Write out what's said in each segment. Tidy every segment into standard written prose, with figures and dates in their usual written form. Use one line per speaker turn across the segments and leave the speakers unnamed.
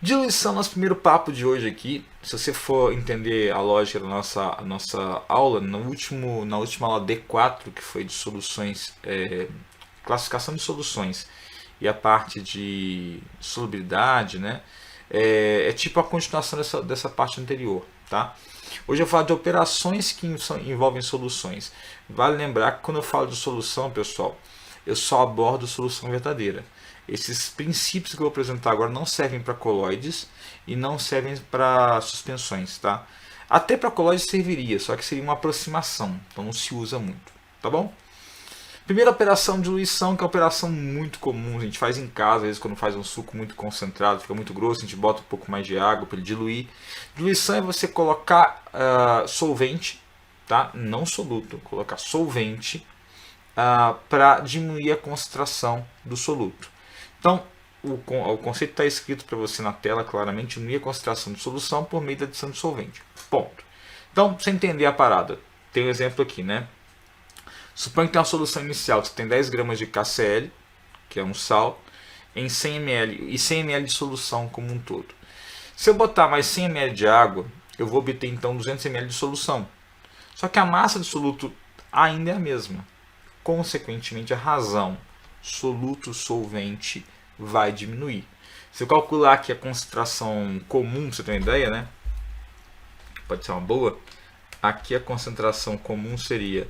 Diluição, nosso primeiro papo de hoje aqui. Se você for entender a lógica da nossa aula, na última aula D4, que foi de soluções, classificação de soluções, e a parte de solubilidade, né? É tipo a continuação dessa parte anterior, tá? Hoje eu falo de operações que envolvem soluções. Vale lembrar que quando eu falo de solução, pessoal, eu só abordo solução verdadeira. Esses princípios que eu vou apresentar agora não servem para coloides e não servem para suspensões, tá? Até para coloides serviria, só que seria uma aproximação, então não se usa muito, tá bom? Primeira operação de diluição, que é uma operação muito comum, a gente faz em casa, às vezes quando faz um suco muito concentrado, fica muito grosso, a gente bota um pouco mais de água para ele diluir. Diluição é você colocar solvente, tá? Não soluto, colocar solvente para diminuir a concentração do soluto. Então, o conceito está escrito para você na tela claramente, diminuir a concentração de solução por meio da adição de solvente. Ponto. Então, para você entender a parada, tem um exemplo aqui, né? Suponha que tem uma solução inicial, você tem 10 gramas de KCl, que é um sal, em 100 ml e 100 ml de solução como um todo. Se eu botar mais 100 ml de água, eu vou obter então 200 ml de solução. Só que a massa do soluto ainda é a mesma. Consequentemente, a razão soluto-solvente vai diminuir. Se eu calcular aqui a concentração comum, para você ter uma ideia, né? Pode ser uma boa. Aqui a concentração comum seria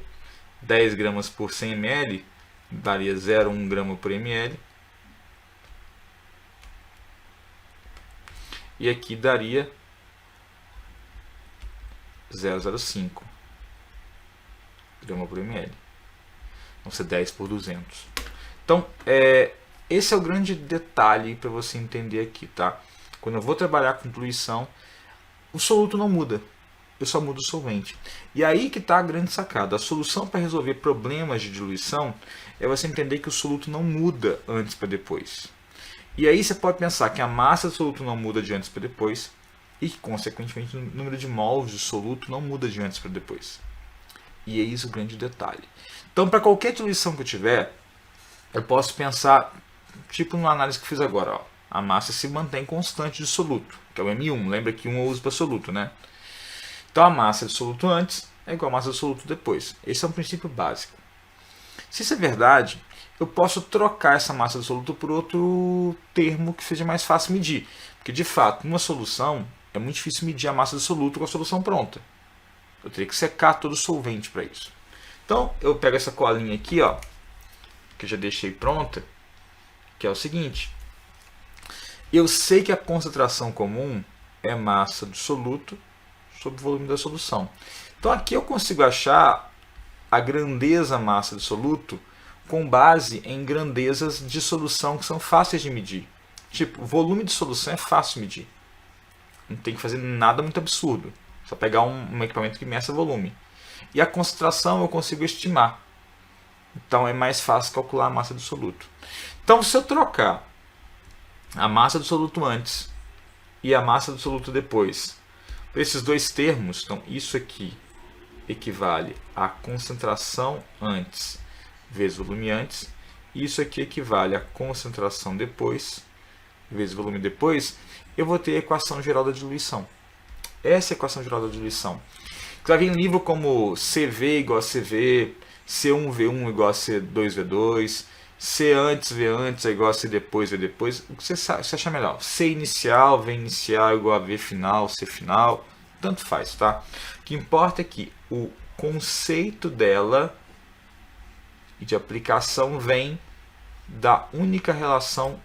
10 gramas por 100 ml, daria 0,1 grama por ml. E aqui daria 0,05 grama por ml. Vão ser 10 por 200. Então, esse é o grande detalhe para você entender aqui, tá? Quando eu vou trabalhar com diluição, o soluto não muda. Eu só mudo o solvente. E aí que está a grande sacada. A solução para resolver problemas de diluição é você entender que o soluto não muda antes para depois. E aí você pode pensar que a massa do soluto não muda de antes para depois e que, consequentemente, o número de mols de soluto não muda de antes para depois. E é isso o grande detalhe. Então, para qualquer diluição que eu tiver, eu posso pensar, tipo numa análise que eu fiz agora. Ó, a massa se mantém constante de soluto, que é o M1. Lembra que 1 eu uso para soluto, né? Então a massa de soluto antes é igual a massa de soluto depois. Esse é um princípio básico. Se isso é verdade, eu posso trocar essa massa de soluto por outro termo que seja mais fácil medir. Porque de fato, numa solução, é muito difícil medir a massa de soluto com a solução pronta. Eu teria que secar todo o solvente para isso. Então eu pego essa colinha aqui, ó, que eu já deixei pronta, que é o seguinte. Eu sei que a concentração comum é massa do soluto sobre o volume da solução. Então aqui eu consigo achar a grandeza massa de soluto com base em grandezas de solução que são fáceis de medir. Tipo, o volume de solução é fácil de medir. Não tem que fazer nada muito absurdo. Só pegar um equipamento que meça volume. E a concentração eu consigo estimar. Então é mais fácil calcular a massa do soluto. Então se eu trocar a massa do soluto antes e a massa do soluto depois, esses dois termos, então isso aqui equivale à concentração antes vezes volume antes, e isso aqui equivale à concentração depois vezes volume depois, eu vou ter a equação geral da diluição. Essa é a equação geral da diluição. Você vai ver em livro como CV igual a CV, C1V1 igual a C2V2, C antes V antes é igual a C depois V depois. O que você acha melhor? C inicial, V inicial igual a V final, C final. Tanto faz, tá? O que importa é que o conceito dela e de aplicação vem da única relação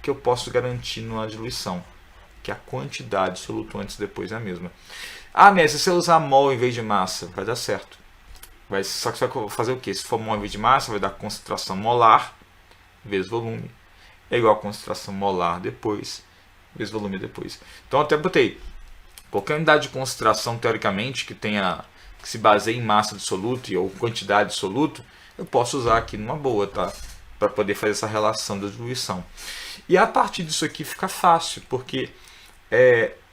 que eu posso garantir numa diluição, que é a quantidade de soluto antes e depois é a mesma. Ah, mas se você usar mol em vez de massa, vai dar certo. Só que você vai fazer o quê? Se for mol em vez de massa, vai dar concentração molar vezes volume é igual a concentração molar depois vezes volume depois. Então eu até botei qualquer unidade de concentração, teoricamente, que se baseie em massa de soluto ou quantidade de soluto, eu posso usar aqui numa boa, tá? Para poder fazer essa relação da diluição. E a partir disso aqui fica fácil, porque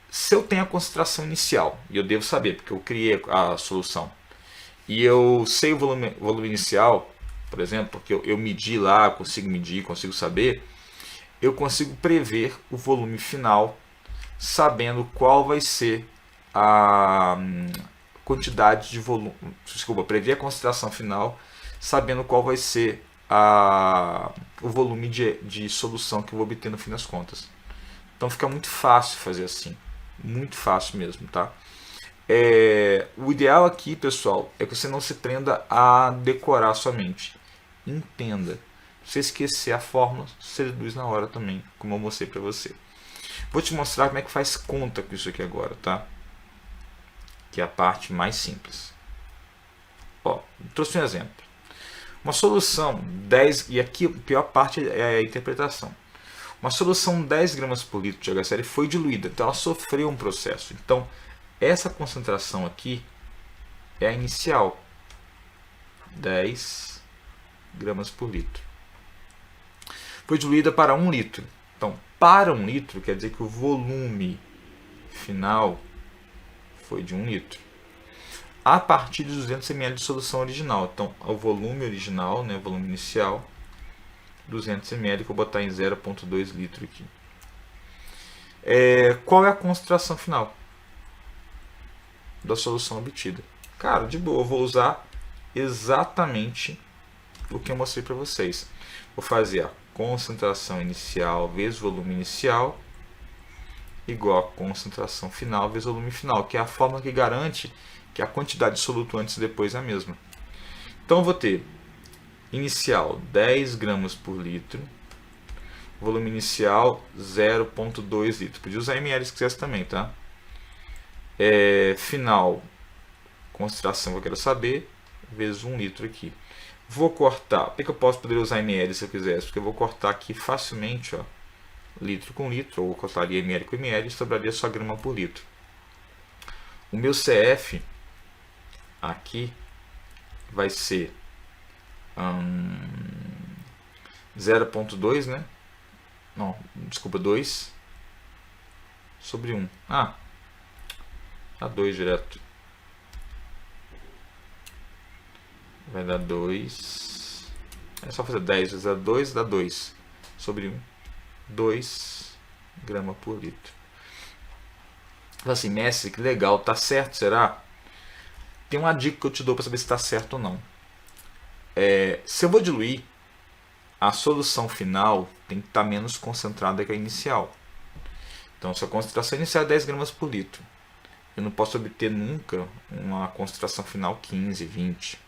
se eu tenho a concentração inicial, e eu devo saber, porque eu criei a solução, e eu sei o volume inicial, por exemplo, porque eu medi lá, consigo medir, consigo saber, eu consigo prever o volume final sabendo qual vai ser a quantidade de volume, desculpa, prever a concentração final, sabendo qual vai ser o volume de solução que eu vou obter no fim das contas. Então fica muito fácil fazer assim, muito fácil mesmo, tá? O ideal aqui, pessoal, é que você não se prenda a decorar somente. Entenda. Se você esquecer a fórmula, você deduz na hora também, como eu mostrei para você. Vou te mostrar como é que faz conta com isso aqui agora, tá? Que é a parte mais simples. Ó, trouxe um exemplo. Uma solução 10, e aqui a pior parte é a interpretação. Uma solução 10 gramas por litro de HCl foi diluída, então ela sofreu um processo. Então, essa concentração aqui é a inicial, 10 gramas por litro. Foi diluída para 1 litro. Então, para 1 litro, quer dizer que o volume final foi de 1 litro. A partir de 200 ml de solução original. Então, o volume original, né, o volume inicial, 200 ml, que eu vou botar em 0,2 litro aqui. Qual é a concentração final da solução obtida? Cara, de boa, eu vou usar exatamente o que eu mostrei para vocês. Vou fazer a concentração inicial vezes volume inicial igual a concentração final vezes volume final, que é a fórmula que garante que a quantidade de soluto antes e depois é a mesma. Então eu vou ter inicial 10 gramas por litro, volume inicial 0,2 litro. Podia usar ml se quisesse também, tá? Final, concentração que eu quero saber, vezes 1 litro aqui. Vou cortar, por que eu poderia usar ml se eu quisesse? Porque eu vou cortar aqui facilmente, ó, litro com litro, ou cortaria ml com ml e sobraria só grama por litro. O meu CF aqui vai ser 0,2, né? Não, desculpa, 2 sobre 1. Dá 2 direto. Vai dar 2. É só fazer 10 vezes 2, dá 2 sobre 1. 2 gramas por litro. Fala assim, Messi, que legal, tá certo, será? Tem uma dica que eu te dou para saber se está certo ou não. Se eu vou diluir, a solução final tem que estar menos concentrada que a inicial. Então, se a concentração inicial é 10 gramas por litro, eu não posso obter nunca uma concentração final 15, 20.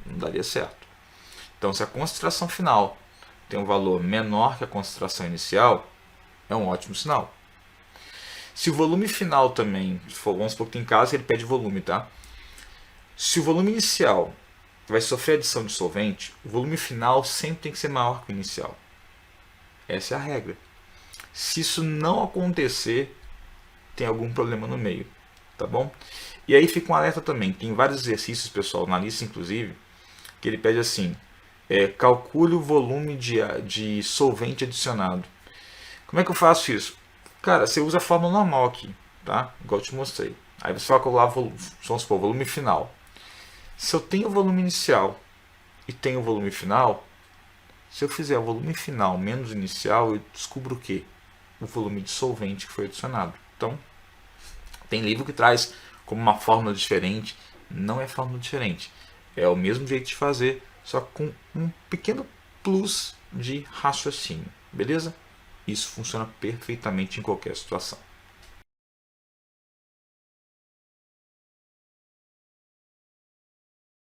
Não daria certo. Então, se a concentração final tem um valor menor que a concentração inicial, é um ótimo sinal. Se o volume final também, vamos supor que tem caso que ele pede volume, tá? Se o volume inicial vai sofrer adição de solvente, o volume final sempre tem que ser maior que o inicial. Essa é a regra. Se isso não acontecer, tem algum problema no meio, tá bom? E aí fica um alerta também, tem vários exercícios, pessoal, na lista inclusive, que ele pede assim, calcule o volume de solvente adicionado. Como é que eu faço isso? Cara, você usa a fórmula normal aqui, tá? Igual eu te mostrei. Aí você vai calcular vamos supor, volume final. Se eu tenho o volume inicial e tenho o volume final, se eu fizer o volume final menos o inicial, eu descubro o quê? O volume de solvente que foi adicionado. Então, tem livro que traz como uma fórmula diferente. Não é fórmula diferente. É o mesmo jeito de fazer, só com um pequeno plus de raciocínio. Beleza? Isso funciona perfeitamente em qualquer situação.